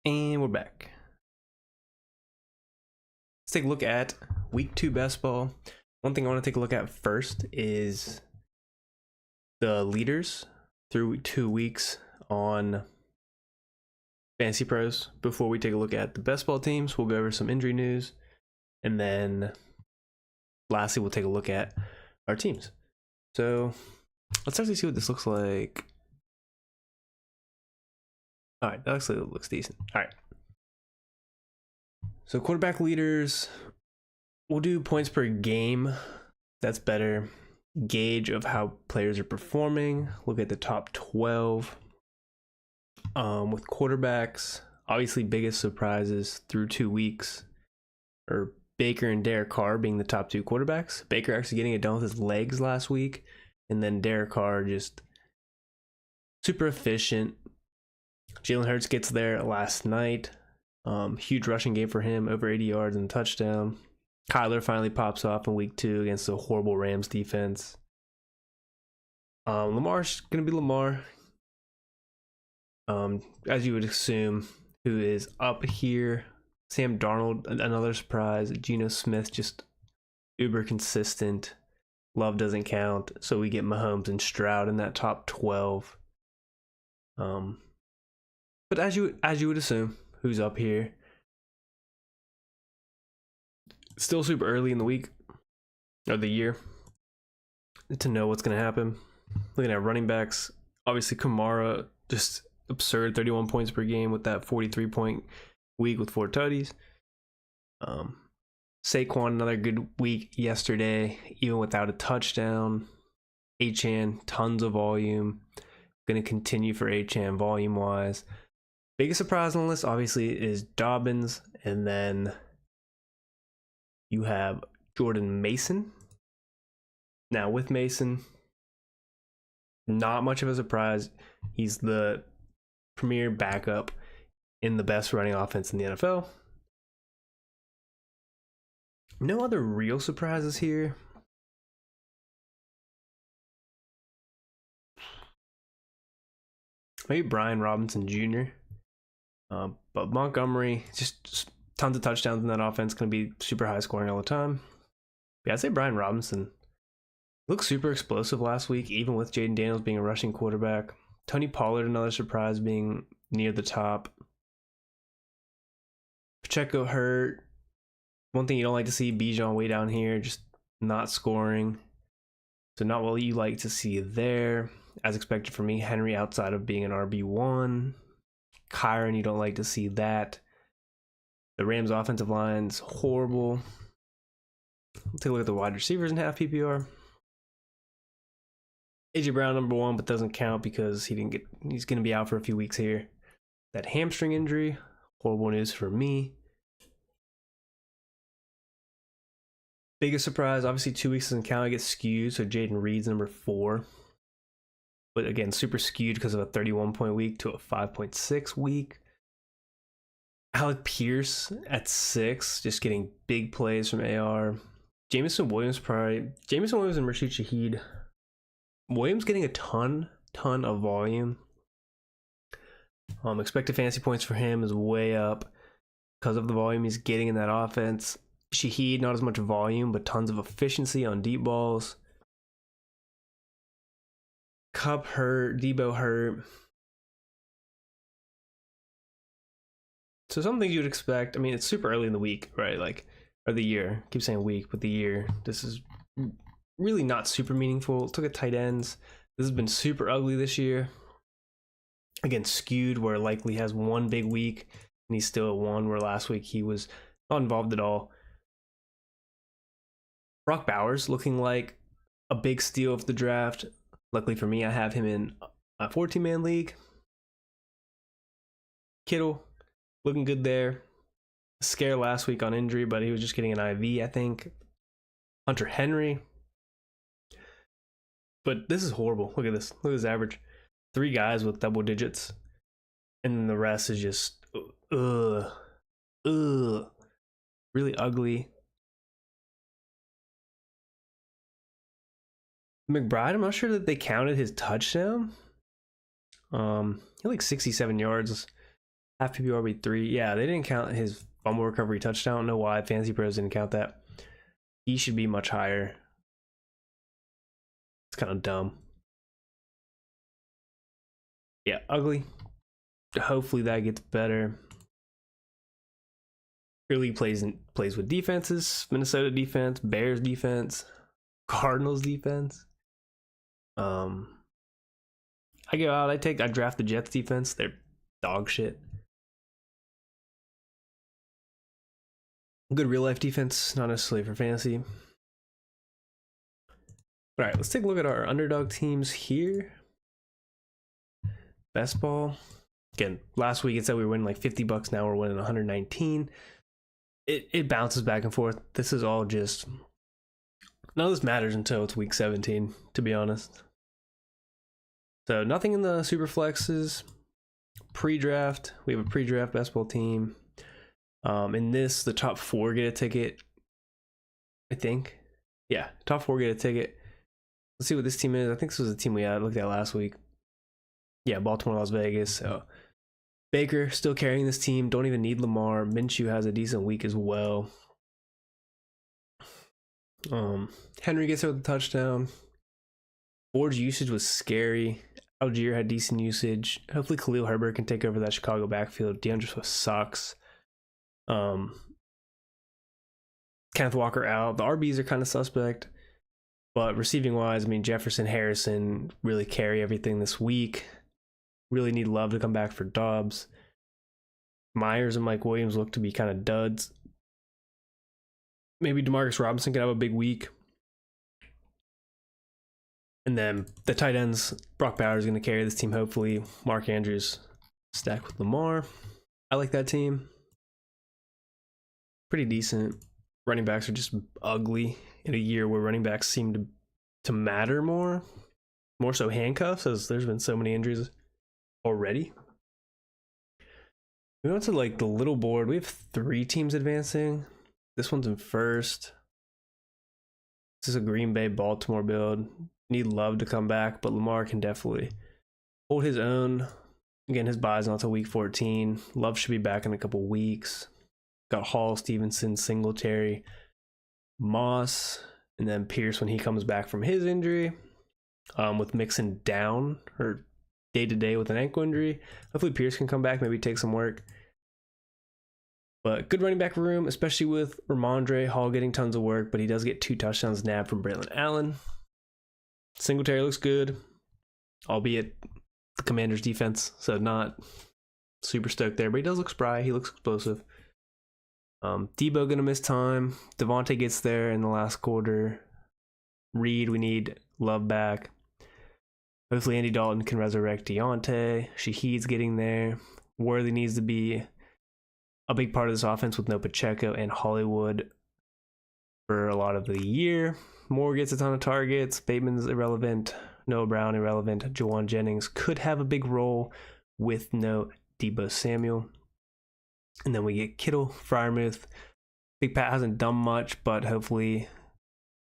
And we're back. Let's take a look at week 2 best ball. One thing I want to take a look at first is the leaders through 2 weeks on Fantasy Pros. Before we take a look at the best ball teams, we'll go over some injury news. And then lastly, we'll take a look at our teams. So let's actually see what this looks like. All right, that actually looks decent. All right. So quarterback leaders, we'll do points per game. That's better gauge of how players are performing. Look at the top 12. With quarterbacks, obviously biggest surprises through 2 weeks are Baker and Derek Carr being the top 2 quarterbacks. Baker actually getting it done with his legs last week, and then Derek Carr just super efficient. Jalen Hurts gets there last night. Huge rushing game for him, over 80 yards and a touchdown. Kyler finally pops off in week 2 against the horrible Rams defense. Lamar's going to be Lamar. As you would assume, who is up here. Sam Darnold, another surprise. Geno Smith, just uber consistent. Love doesn't count. So we get Mahomes and Stroud in that top 12. But as you would assume, who's up here? Still super early in the week or the year to know what's going to happen. Looking at running backs, obviously Kamara, just absurd 31 points per game with that 43-point week with 4 tutties. Saquon, another good week yesterday, even without a touchdown. Achane, tons of volume. Going to continue for Achane volume-wise. Biggest surprise on the list, obviously, is Dobbins. And then you have Jordan Mason. Now, with Mason, not much of a surprise. He's the premier backup in the best running offense in the NFL. No other real surprises here. Maybe Brian Robinson Jr. But Montgomery, just tons of touchdowns in that offense. Going to be super high scoring all the time. Yeah, I'd say Brian Robinson looked super explosive last week, even with Jaden Daniels being a rushing quarterback. Tony Pollard, another surprise, being near the top. Pacheco hurt. One thing you don't like to see, Bijan way down here, just not scoring. So not what you like to see there. As expected for me, Henry outside of being an RB1. Kyron, you don't like to see that. The Rams offensive line's horrible. Let's take a look at the wide receivers in half PPR. AJ Brown number 1, but doesn't count because he's going to be out for a few weeks here. That hamstring injury, horrible news for me. Biggest surprise, obviously 2 weeks doesn't count. I get skewed, so Jaden Reed's number 4. But again, super skewed because of a 31-point week to a 5.6 week. Alec Pierce at 6, just getting big plays from AR. Jameson Williams and Rashid Shaheed. Williams getting a ton of volume. Expected fantasy points for him is way up because of the volume he's getting in that offense. Shaheed, not as much volume, but tons of efficiency on deep balls. Cup hurt, Debo hurt. So some things you'd expect. I mean, it's super early in the week, right? Or the year. I keep saying week, but the year. This is really not super meaningful. Let's look at tight ends. This has been super ugly this year. Again, skewed where likely has one big week and he's still at 1, where last week he was not involved at all. Brock Bowers looking like a big steal of the draft. Luckily for me, I have him in a 14-man league. Kittle looking good there. Scare last week on injury, but he was just getting an IV, I think. Hunter Henry. But this is horrible. Look at this. Look at this average. 3 guys with double digits. And then the rest is just really ugly. McBride, I'm not sure that they counted his touchdown. He had like 67 yards. Half PPR be 3. Yeah, they didn't count his fumble recovery touchdown. I don't know why Fantasy Pros didn't count that. He should be much higher. It's kind of dumb. Yeah, ugly. Hopefully that gets better. Really plays with defenses. Minnesota defense, Bears defense, Cardinals defense. I go out. I draft the Jets defense. They're dog shit. Good real life defense, not necessarily for fantasy. All right, let's take a look at our underdog teams here. Best ball. Again, last week it said we were winning like $50. Now we're winning 119. It bounces back and forth. This is all just, none of this matters until it's week 17, to be honest. So nothing in the super flexes. Pre-draft, we have a pre-draft best ball team. In this, the top 4 get a ticket, I think. Yeah, top 4 get a ticket. Let's see what this team is. I think this was the team we looked at last week. Yeah, Baltimore, Las Vegas. So Baker still carrying this team. Don't even need Lamar. Minshew has a decent week as well. Henry gets there with a touchdown. Ford's usage was scary. Algier had decent usage. Hopefully Khalil Herbert can take over that Chicago backfield. DeAndre Swift sucks. Kenneth Walker out. The RBs are kind of suspect. But receiving wise, I mean, Jefferson, Harrison really carry everything this week. Really need Love to come back for Dobbs. Myers and Mike Williams look to be kind of duds. Maybe Demarcus Robinson could have a big week. And then the tight ends, Brock Bowers is going to carry this team, hopefully. Mark Andrews stacked with Lamar. I like that team. Pretty decent. Running backs are just ugly in a year where running backs seem to matter more so handcuffs, as there's been so many injuries already. We went to like the little board. We have 3 teams advancing. This one's in first. This is a Green Bay Baltimore build. Need Love to come back, but Lamar can definitely hold his own. Again, his bye's not until week 14. Love should be back in a couple weeks. Got Hall, Stevenson, Singletary, Moss, and then Pierce when he comes back from his injury. With Mixon down or day-to-day with an ankle injury. Hopefully Pierce can come back, maybe take some work. But good running back room, especially with Ramondre. Hall getting tons of work, but he does get 2 touchdowns nabbed from Braylon Allen. Singletary looks good, albeit the Commanders' defense, so not super stoked there, but he does look spry. He looks explosive. Debo gonna miss time. Devontae gets there in the last quarter. Reed, we need Love back. Hopefully Andy Dalton can resurrect Deontay. Shaheed's getting there. Worthy needs to be a big part of this offense with no Pacheco and Hollywood for a lot of the year. Moore gets a ton of targets. Bateman's irrelevant. Noah Brown irrelevant. Jawan Jennings could have a big role with no Debo Samuel. And then we get Kittle, Freiermuth. Big Pat hasn't done much, but hopefully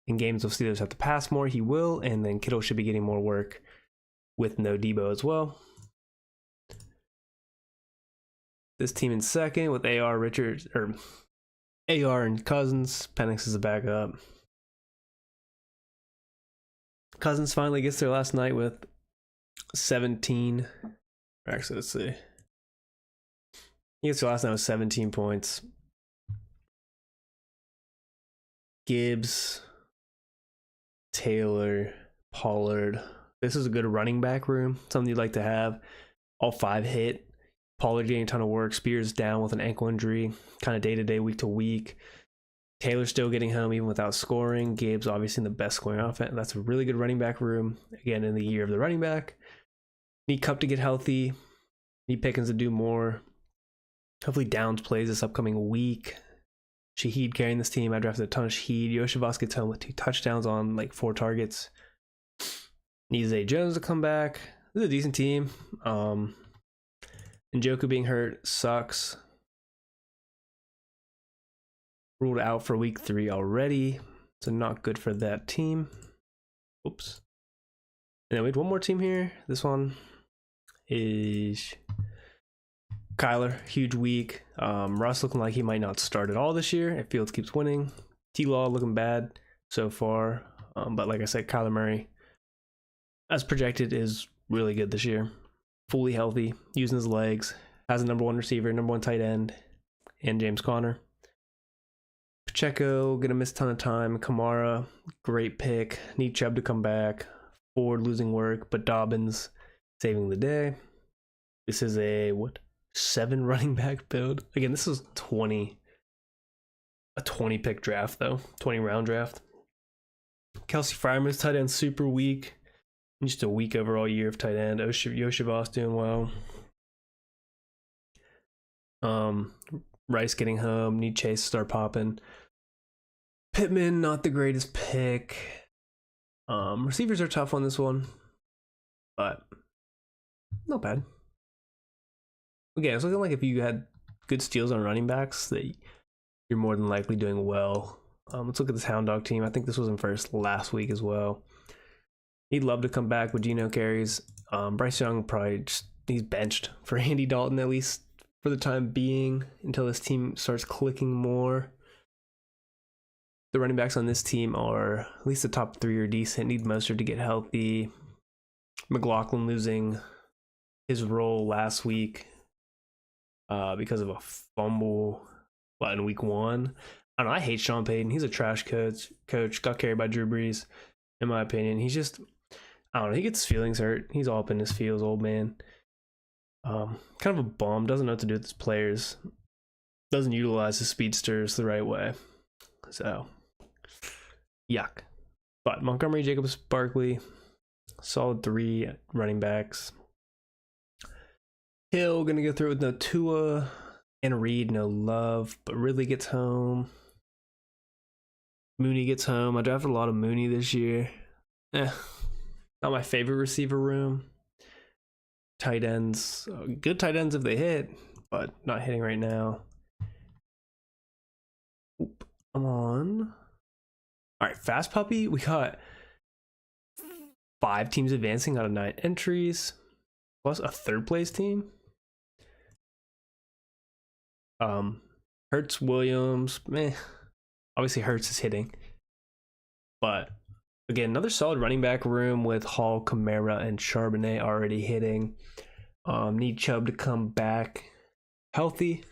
in games of Steelers have to pass more, he will. And then Kittle should be getting more work with no Debo as well. This team in second with AR, Richards, or AR and Cousins. Penix is a backup. Cousins finally gets there last night with 17. Actually, let's see. He gets there last night with 17 points. Gibbs, Taylor, Pollard. This is a good running back room. Something you'd like to have. All 5 hit. Pollard getting a ton of work. Spears down with an ankle injury. Kind of day-to-day, week-to-week. Taylor still getting home even without scoring. Gibbs obviously in the best scoring offense. That's a really good running back room. Again, in the year of the running back. Need Kupp to get healthy. Need Pickens to do more. Hopefully Downs plays this upcoming week. Shaheed carrying this team. I drafted a ton of Shaheed. Yoshivas gets home with 2 touchdowns on like 4 targets. Needs Zay Jones to come back. This is a decent team. Njoku being hurt sucks. Ruled out for week 3 already. So not good for that team. Oops. And then we have one more team here. This one is Kyler, huge week. Russ looking like he might not start at all this year if Fields keeps winning. T-Law looking bad so far. But like I said, Kyler Murray, as projected, is really good this year. Fully healthy, using his legs. Has a number one receiver, number one tight end, and James Conner. Pacheco, gonna miss a ton of time. Kamara, great pick. Need Chubb to come back. Ford losing work, but Dobbins saving the day. This is a 7 running back build. Again, this is a 20 pick draft though, 20 round draft. Kelsey Fryerman's tight end super weak. Just a weak overall year of tight end. Yoshivas doing well. Rice getting home. Need Chase to start popping. Pittman, not the greatest pick. Receivers are tough on this one, but not bad. Okay, it's looking like if you had good steals on running backs, that you're more than likely doing well. Let's look at this Hound Dog team. I think this was in first last week as well. He'd love to come back with Geno carries. Bryce Young probably he's benched for Andy Dalton, at least for the time being, until this team starts clicking more. The running backs on this team are at least the top 3 are decent. Need Mostert to get healthy. McLaughlin losing his role last week because of a fumble in week 1. I don't know. I hate Sean Payton. He's a trash coach. Got carried by Drew Brees, in my opinion. He's just, I don't know. He gets his feelings hurt. He's all up in his feels, old man. Kind of a bum. Doesn't know what to do with his players. Doesn't utilize his speedsters the right way. So, yuck. But Montgomery, Jacobs, Barkley, solid 3 running backs. Hill gonna go through with no Tua, and Reed no Love, but Ridley gets home. Mooney gets home. I drafted a lot of Mooney this year. Not my favorite receiver room. Tight ends, good tight ends if they hit, but not hitting right now. Oop, I'm on. All right, Fast Puppy. We got 5 teams advancing out of 9 entries, plus a 3rd place team. Hurts, Williams, meh. Obviously, Hurts is hitting, but again, another solid running back room with Hall, Kamara, and Charbonnet already hitting. Need Chubb to come back healthy.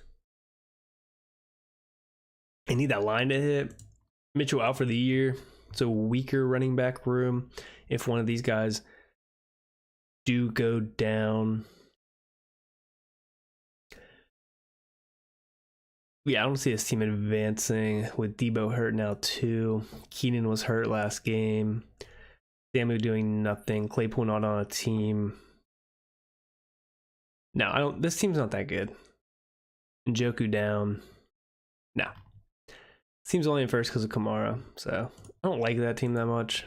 I need that line to hit. Mitchell out for the year. It's a weaker running back room. If one of these guys do go down, yeah, I don't see this team advancing with Debo hurt now too. Keenan was hurt last game. Samu doing nothing. Claypool not on a team. No, I don't. This team's not that good. Njoku down. No. Team's only in first because of Kamara, so I don't like that team that much.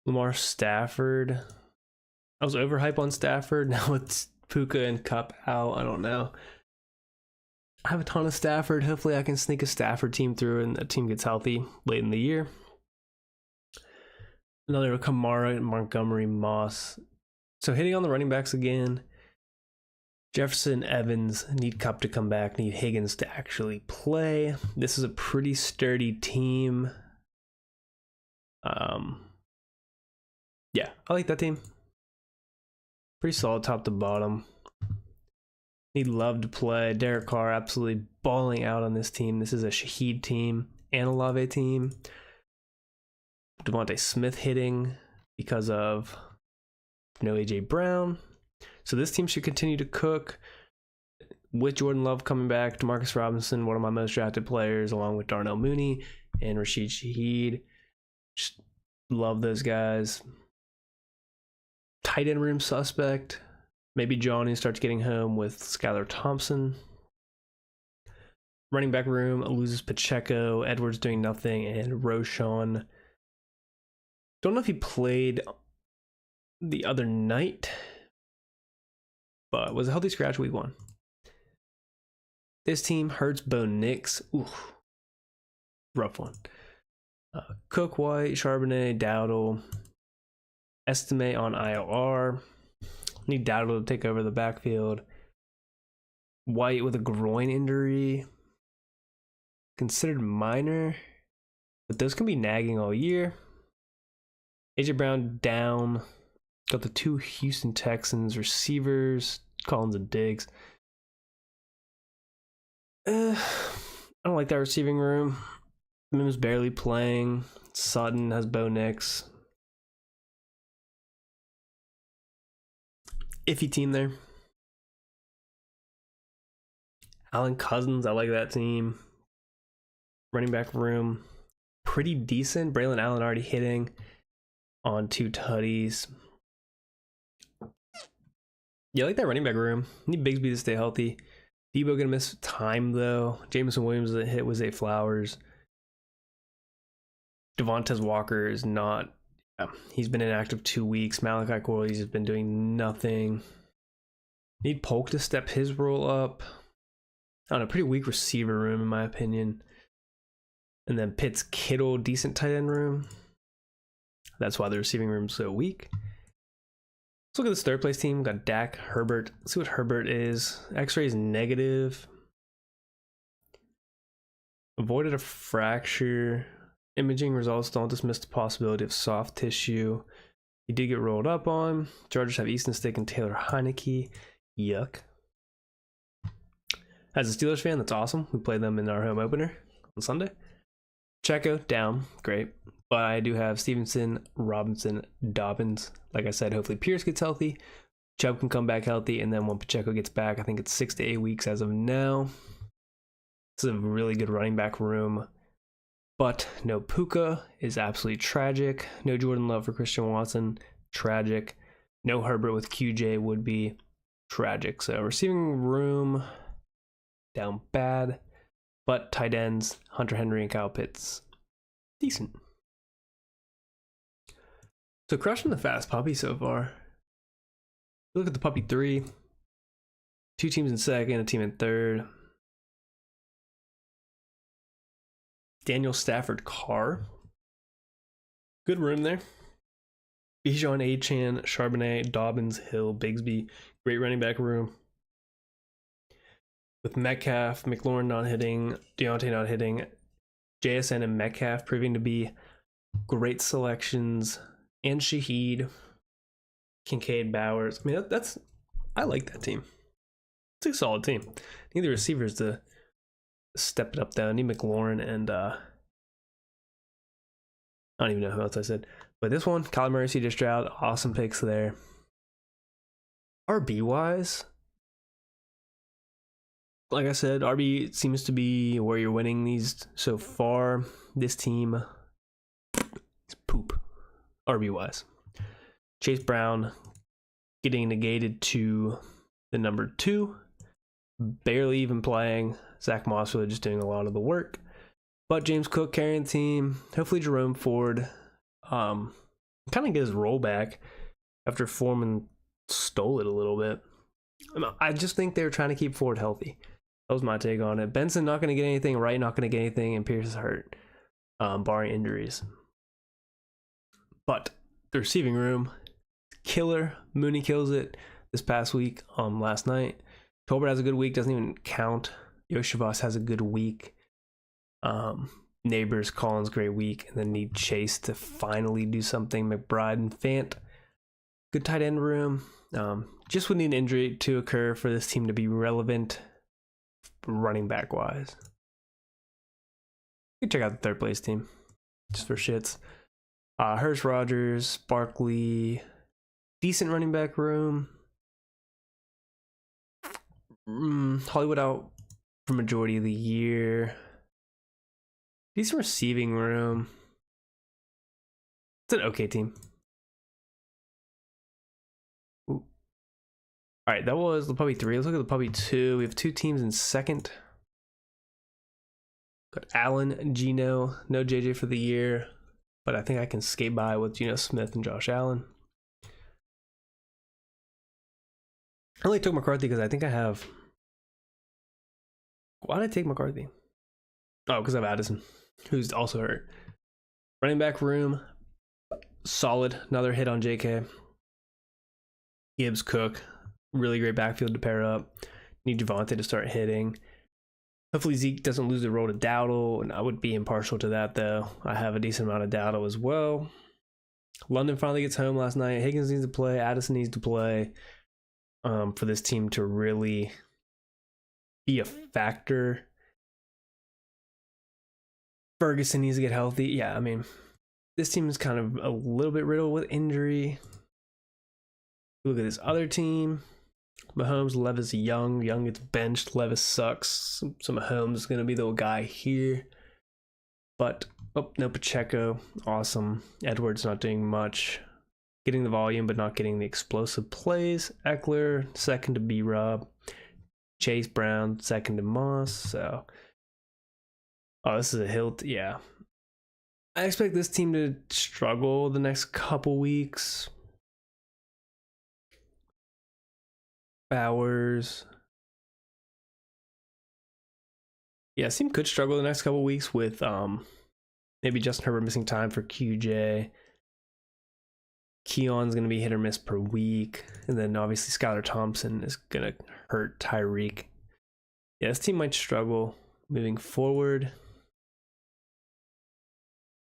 Lamar Stafford. I was overhyped on Stafford. Now it's Puka and Cup out. I don't know. I have a ton of Stafford. Hopefully I can sneak a Stafford team through and that team gets healthy late in the year. Another Kamara, Montgomery, Moss. So hitting on the running backs again. Jefferson, Evans, need Cup to come back, need Higgins to actually play. This is a pretty sturdy team. Yeah, I like that team. Pretty solid top to bottom. Need Love to play. Derek Carr absolutely balling out on this team. This is a Shaheed team and a Lave team. Devontae Smith hitting because of no AJ Brown. So this team should continue to cook with Jordan Love coming back. Demarcus Robinson, one of my most drafted players, along with Darnell Mooney and Rashid Shaheed. Just love those guys. Tight end room suspect. Maybe Johnny starts getting home with Skylar Thompson. Running back room loses Pacheco. Edwards doing nothing. And Roshan. Don't know if he played the other night, but was a healthy scratch week 1. This team hurts Bo Nix. Ooh, rough one. Cook, White, Charbonnet, Dowdle. Estimate on IOR. Need Dowdle to take over the backfield. White with a groin injury. Considered minor, but those can be nagging all year. AJ Brown down. Got the 2 Houston Texans receivers, Collins and Diggs. I don't like that receiving room. Mims barely playing. Sutton has Bo Nix. Iffy team there. Allen Cousins, I like that team. Running back room, pretty decent. Braylon Allen already hitting on 2 tutties. Yeah, I like that running back room. Need Bigsby to stay healthy. Debo gonna miss time though. Jameson Williams was a hit with Zay Flowers. Devontae Walker is not. He's been inactive 2 weeks. Malachi Corley's has been doing nothing. Need Polk to step his role up. I don't know, pretty weak receiver room in my opinion. And then Pitts, Kittle, decent tight end room. That's why the receiving room's so weak. Let's look at this third place team. We've got Dak, Herbert. Let's see what Herbert is. X-ray is negative. Avoided a fracture. Imaging results don't dismiss the possibility of soft tissue. He did get rolled up on. Chargers have Easton Stick and Taylor Heineke. Yuck. As a Steelers fan, that's awesome. We played them in our home opener on Sunday. Checo down, great. But I do have Stevenson, Robinson, Dobbins. Like I said, hopefully Pierce gets healthy. Chubb can come back healthy. And then when Pacheco gets back, I think it's 6 to 8 weeks as of now. This is a really good running back room. But no Puka is absolutely tragic. No Jordan Love for Christian Watson, tragic. No Herbert with QJ would be tragic. So receiving room, down bad. But tight ends, Hunter Henry and Kyle Pitts, decent. So crushing the fast puppy so far. Look at the puppy 3. 2 teams in second, a team in third. Daniel Stafford Carr. Good room there. Bijan Achan, Charbonnet, Dobbins, Hill, Bigsby. Great running back room. With Metcalf, McLaurin not hitting, Deontay not hitting, JSN and Metcalf proving to be great selections, and Shaheed, Kincaid, Bowers. I mean, I like that team. It's a solid team. Need the receivers to step it up though. I need McLaurin and I don't even know who else I said. But this one, Kyler Murray, CJ Stroud, awesome picks there. RB wise, like I said, RB seems to be where you're winning these so far. This team is poop, RB wise. Chase Brown getting negated to the number 2, barely even playing. Zach Moss really just doing a lot of the work. But James Cook carrying the team. Hopefully Jerome Ford kind of get his role back after Foreman stole it a little bit. I just think they were trying to keep Ford healthy. That was my take on it. Benson not going to get anything. Wright not going to get anything. And Pierce is hurt, barring injuries. But the receiving room, killer. Mooney kills it this past week, last night. Tolbert has a good week. Doesn't even count. Yoshavas has a good week. Neighbors, Collins, great week. And then need Chase to finally do something. McBride and Fant. Good tight end room. Just would need an injury to occur for this team to be relevant running back wise. You can check out the third place team just for shits. Hurst, Rogers, Barkley, decent running back room. Hollywood out for majority of the year. Decent receiving room. It's an okay team. Ooh. All right, that was the puppy 3. Let's look at the puppy 2. We have 2 teams in second. Got Allen, Geno, no JJ for the year, but I think I can skate by with Geno Smith and Josh Allen. I only took McCarthy because I think I have. Why did I take McCarthy? Oh, because I have Addison, who's also hurt. Running back room, solid. Another hit on JK. Gibbs, Cook, really great backfield to pair up. Need Javonte to start hitting. Hopefully Zeke doesn't lose the role to Dowdle, and I would be impartial to that, though. I have a decent amount of Dowdle as well. London finally gets home last night. Higgins needs to play. Addison needs to play for this team to really be a factor. Ferguson needs to get healthy. Yeah, I mean, this team is kind of a little bit riddled with injury. Look at this other team. Mahomes, Levis, Young. Young gets benched. Levis sucks. So Mahomes is going to be the guy here. But, oh, no, Pacheco. Awesome. Edwards not doing much. Getting the volume, but not getting the explosive plays. Eckler, second to B-Rob. Chase Brown, second to Moss. So, oh, this is a hilt. Yeah. I expect this team to struggle the next couple weeks. Bowers. Yeah, this team could struggle the next couple weeks with maybe Justin Herbert missing time for QJ. Keon's going to be hit or miss per week. And then obviously Skylar Thompson is going to hurt Tyreek. Yeah, this team might struggle moving forward.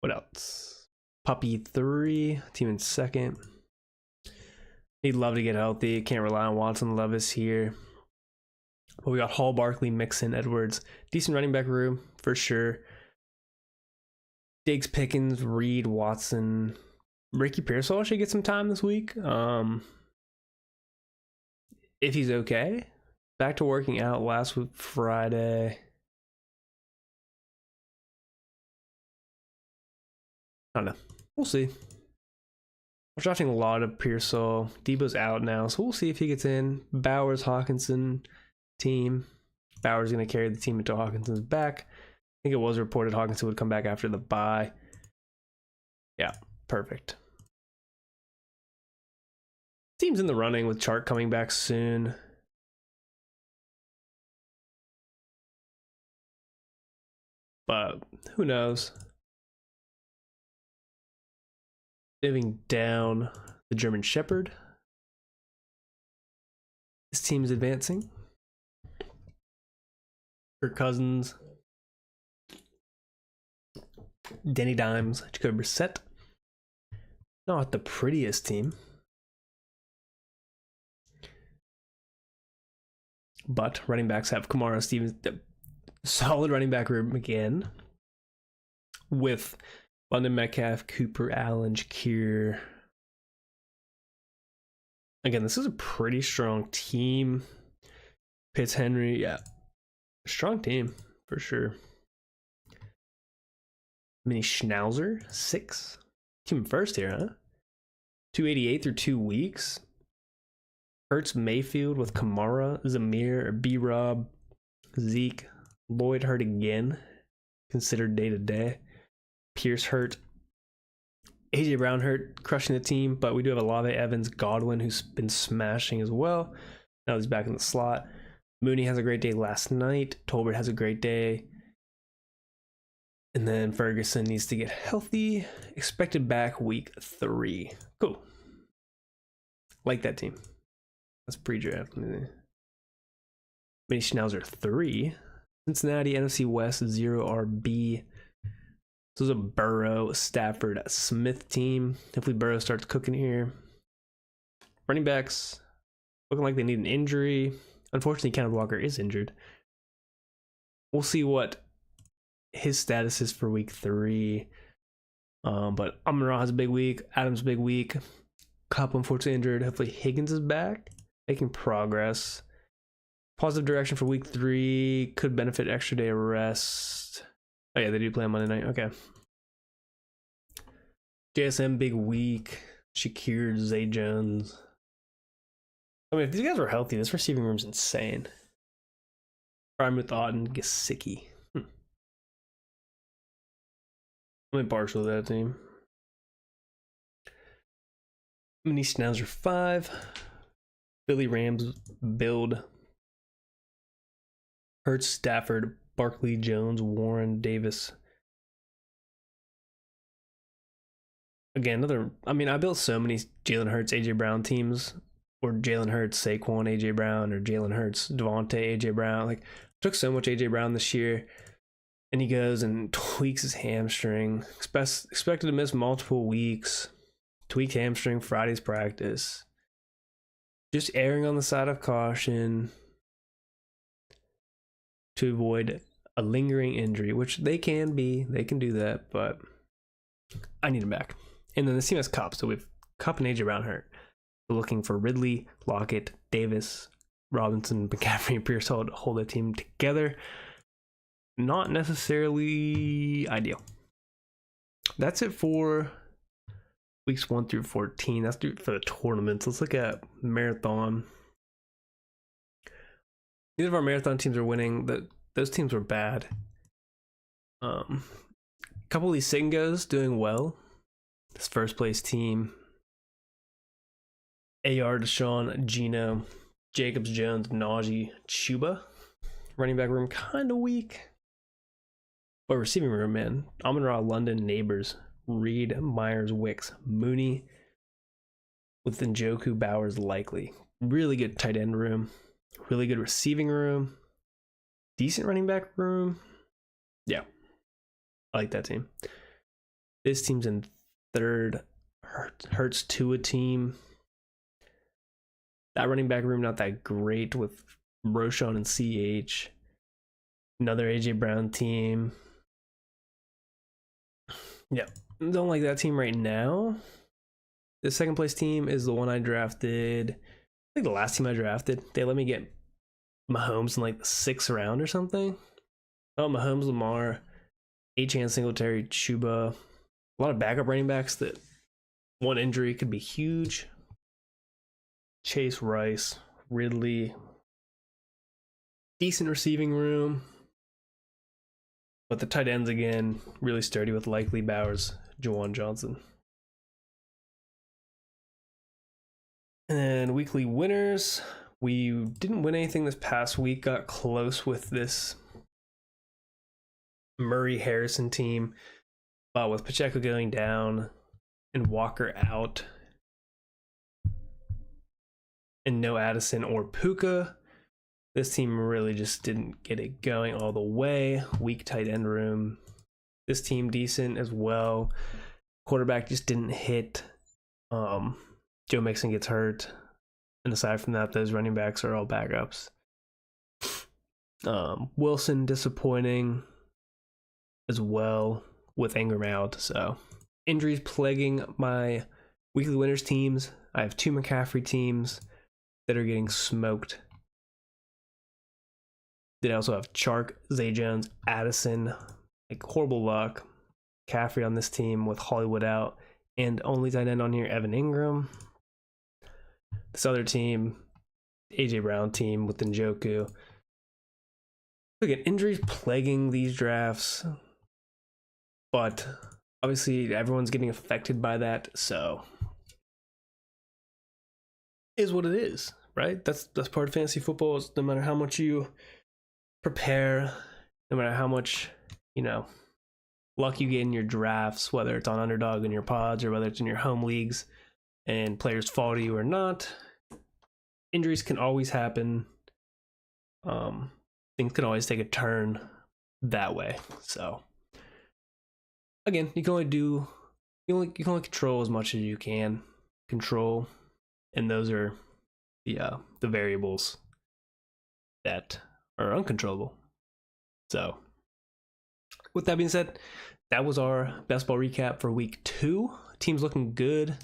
What else? Puppy 3, team in second. He'd love to get healthy. Can't rely on Watson, Levis here. But we got Hall, Barkley, Mixon, Edwards. Decent running back room, for sure. Diggs, Pickens, Reed, Watson. Ricky Pearsall should get some time this week. If he's okay. Back to working out last week, Friday. I don't know. We'll see. I'm drafting a lot of Pearsall. Debo's out now, so we'll see if he gets in. Bowers, Hawkinson team. Bowers going to carry the team until Hawkinson's back. I think it was reported Hawkinson would come back after the bye. Yeah, perfect. Team's in the running with Chark coming back soon. But who knows? Moving down, the German Shepherd. This team is advancing. Kirk Cousins. Denny Dimes, Jacoby Brissett. Not the prettiest team. But running backs have Kamara, Stevens, solid running back room again. With London, Metcalf, Cooper, Allen, Shakir. Again, this is a pretty strong team. Pitts, Henry, yeah. Strong team, for sure. Mini Schnauzer, 6. Team first here, huh? 288 through 2 weeks. Hurts, Mayfield with Kamara, Zamir, B-Rob, Zeke, Lloyd hurt again. Considered day-to-day. Pierce hurt. AJ Brown hurt, crushing the team, but we do have Olave, Evans, Godwin, who's been smashing as well. Now he's back in the slot. Mooney has a great day last night. Tolbert has a great day. And then Ferguson needs to get healthy. Expected back week 3. Cool. Like that team. That's pre-draft. Mini Schnauzer 3. Cincinnati, NFC West, 0 RB. This is a Burrow, Stafford, Smith team. Hopefully Burrow starts cooking here. Running backs, looking like they need an injury. Unfortunately, Kenneth Walker is injured. We'll see what his status is for week 3. But Amon-Ra has a big week. Adams big week. Kupp unfortunately injured. Hopefully Higgins is back, making progress. Positive direction for week 3. Could benefit extra day of rest. Oh yeah, they do play on Monday night. Okay. JSM big week. Shakir, Zay Jones. I mean, if these guys were healthy, this receiving room's insane. Prime with Auden, Gesicki. I'm impartial to that team. Mini Schnauzer 5. Billy Rams build. Hurts, Stafford, Barkley, Jones, Warren, Davis. Again, I built so many Jalen Hurts, AJ Brown teams or Jalen Hurts, Saquon, AJ Brown, or Jalen Hurts, Devontae, AJ Brown. Like, took so much AJ Brown this year, and he goes and tweaks his hamstring. Expected to miss multiple weeks. Tweaked hamstring, Friday's practice. Just erring on the side of caution to avoid a lingering injury, which they can do that, but I need him back. And then the team has Cup, so we've Cup and AJ Brown hurt. We're looking for Ridley, Lockett, Davis, Robinson, McCaffrey, and Pierce hold the team together. Not necessarily ideal. That's it for weeks 1 through 14. That's for the tournaments. Let's look at marathon. Neither of our marathon teams are winning. Those teams were bad. A couple of these Singos doing well. This first place team. AR, Deshaun, Gino, Jacobs, Jones, Najee, Chuba. Running back room kind of weak. But receiving room, man. Amon-Ra, London, Neighbors, Reed, Myers, Wicks, Mooney, with Njoku, Bowers, Likely. Really good tight end room. Really good receiving room. Decent running back room. Yeah. I like that team. This team's in third. Hurts Tua team. That running back room not that great with Roschon and CH. Another AJ Brown team. Yeah. Don't like that team right now. The second place team is the one I drafted. I think the last team I drafted. They let me get Mahomes in like the 6th round or something. Oh, Mahomes, Lamar, Achane, Singletary, Chuba. A lot of backup running backs that one injury could be huge. Chase, Rice, Ridley. Decent receiving room. But the tight ends, again, really sturdy with Likely, Bowers, Juwan Johnson. And then weekly winners. We didn't win anything this past week. Got close with this Murray-Harrison team. But with Pacheco going down and Walker out and no Addison or Puka, this team really just didn't get it going all the way. Weak tight end room. This team decent as well. Quarterback just didn't hit. Joe Mixon gets hurt. And aside from that, those running backs are all backups. Wilson disappointing as well with Ingram out. So injuries plaguing my weekly winners teams. I have 2 McCaffrey teams that are getting smoked. Then I also have Chark, Zay Jones, Addison. Like horrible luck. McCaffrey on this team with Hollywood out. And only tight end on here, Evan Ingram. This other team, AJ Brown team with Njoku. Look at injuries plaguing these drafts. But obviously everyone's getting affected by that, so is what it is, right? That's part of fantasy football. Is no matter how much you prepare, no matter how much, luck you get in your drafts, whether it's on Underdog in your pods or whether it's in your home leagues and players fall to you or not, injuries can always happen. Things can always take a turn that way. So again, you can only control as much as you can control, and those are the variables that are uncontrollable. So with that being said, that was our best ball recap for week 2. Team's looking good.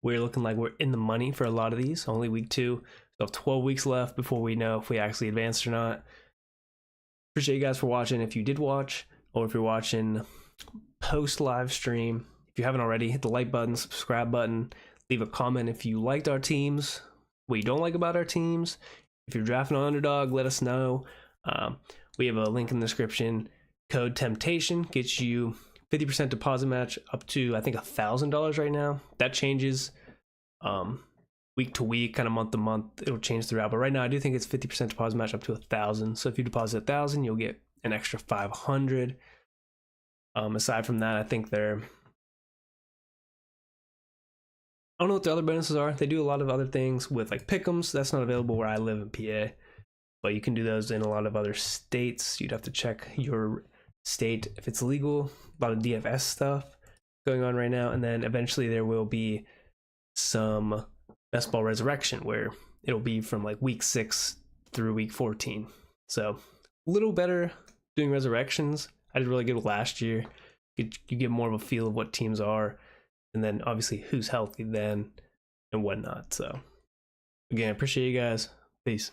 We're looking like we're in the money for a lot of these. Only week 2. So 12 weeks left before we know if we actually advanced or not. Appreciate you guys for watching. If you did watch, or if you're watching post live stream, if you haven't already, hit the like button, subscribe button, leave a comment if you liked our teams, what you don't like about our teams. If you're drafting on Underdog, let us know. We have a link in the description. Code Temptation gets you 50% deposit match up to, I think, $1,000 right now. That changes week to week, kind of month to month. It'll change throughout, but right now I do think it's 50% deposit match up to 1,000. So if you deposit 1,000, you'll get an extra 500. Aside from that, I think they're I don't know what the other bonuses are. They do a lot of other things with like pick'ems. That's not available where I live in PA, but you can do those in a lot of other states. You'd have to check your state if it's legal. A lot of DFS stuff going on right now, and then eventually there will be some Best Ball Resurrection where it'll be from like week 6 through week 14. So a little better doing resurrections. I did really good last year. You get more of a feel of what teams are, and then obviously who's healthy then and whatnot. So again, I appreciate you guys. Peace.